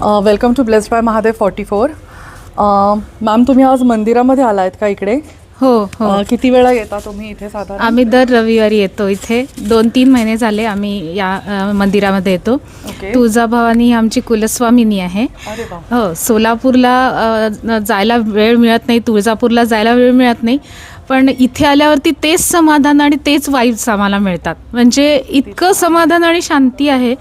Welcome to blessed by Mahadev 44. Ma'am तुम्ही आज मंदिरामध्ये आलायत का इकडे? हो हो. किती वेळा येता तुम्ही इथे साधारण? आम्ही दर रविवारी येतो इथे. 2-3 महिने झाले आम्ही या मंदिरामध्ये येतो. ओके. तुळजाभवानी ही आमची कुलस्वामिनी आहे. अरे वा. हो, सोलापूरला जायला वेळ मिळत नाही, तुळजापूरला जायला वेळ मिळत नाही, पण इथे आल्यावरती तेच समाधान आणि तेच वाईब्स आम्हाला मिळतात. म्हणजे इतकं समाधान आणि शांती आहे.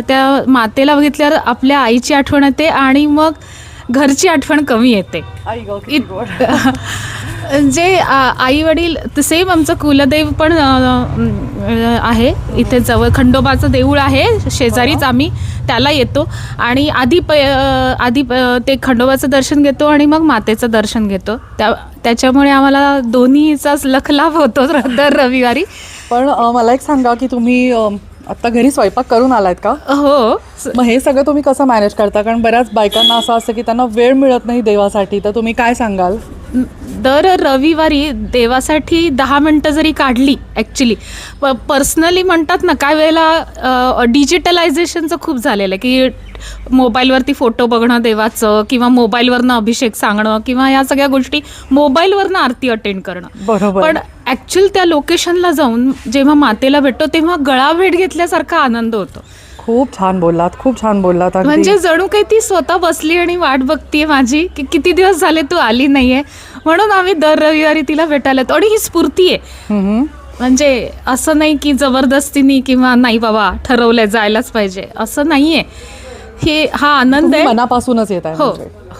त्या मातेला बघितल्यावर आपल्या आईची आठवण येते आणि मग घरची आठवण कमी येते. आई गं, किती गोड. जे आई वडील सेम आमचं कुलदैव पण आहे इथे जवळ. खंडोबाचं देऊळ आहे शेजारीच, आम्ही त्याला येतो आणि आधी ते खंडोबाचं दर्शन घेतो आणि मग मातेचं दर्शन घेतो. त्याच्यामुळे आम्हाला दोन्हीचाच लखलाभ होतो दर रविवारी. पण मला एक सांगा की तुम्ही आत्ता घरी स्वयंपाक करून आलायत का? हो. मग हे सगळं तुम्ही कसं मॅनेज करता? कारण बऱ्याच बायकांना असं असतं की त्यांना वेळ मिळत नाही देवासाठी, तर तुम्ही काय सांगाल? दर रविवारी देवासाठी 10 मिनटं जरी काढली, ॲक्च्युली पर्सनली म्हणतात ना, काय वेळेला डिजिटलायझेशनचं खूप झालेलं आहे की मोबाईलवरती फोटो बघणं देवाचं, किंवा मोबाईलवरनं अभिषेक सांगणं, किंवा या सगळ्या गोष्टी मोबाईलवरनं आरती अटेंड करणं. बरोबर. पण ॲक्च्युअल त्या लोकेशनला जाऊन जेव्हा मातेला भेटतो तेव्हा गळाभेट घेतल्यासारखा आनंद होतो. खूप छान बोललात, खूप छान बोललात. अगदी. म्हणजे जणू काही ती स्वतः बसली आणि वाट बघतीये माझी की किती दिवस झाले तू आली नाहीये, म्हणून आम्ही दर रविवारी तिला भेटायला येतो. आणि ही स्फूर्ती आहे. म्हणजे असं नाही की जबरदस्तीने किंवा नाही बाबा ठरवलंय जायलाच पाहिजे, असं नाहीये. हे हा आनंद आहे, मनापासूनच येत आहे. हो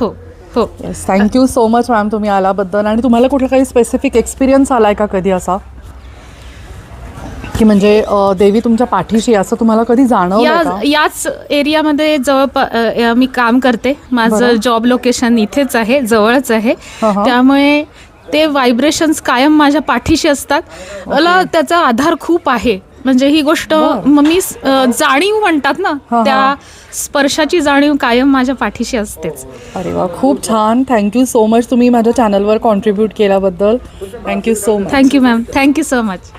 हो हो. थँक्यू सो मच मॅम तुम्ही आल्याबद्दल. आणि तुम्हाला कुठला काही स्पेसिफिक एक्सपिरियन्स आलाय का कधी असा की म्हणजे देवी तुमच्या पाठीशी, असं तुम्हाला कधी जाणवलं का? याच एरियामध्ये मी काम करते. माझं जॉब लोकेशन इथेच आहे, जवळच आहे. त्यामुळे ते व्हायब्रेशन्स कायम माझ्या पाठीशी असतात. मला त्याचा आधार खूप आहे. म्हणजे ही गोष्ट मी जाणीव म्हणतात ना, त्या स्पर्शाची जाणीव कायम माझ्या पाठीशी असतेच. अरे वा, खूप छान. थँक्यू सो मच तुम्ही माझ्या चॅनलवर कॉन्ट्रीब्यूट केल्याबद्दल. Thank you so much. Thank you ma'am, thank you so much.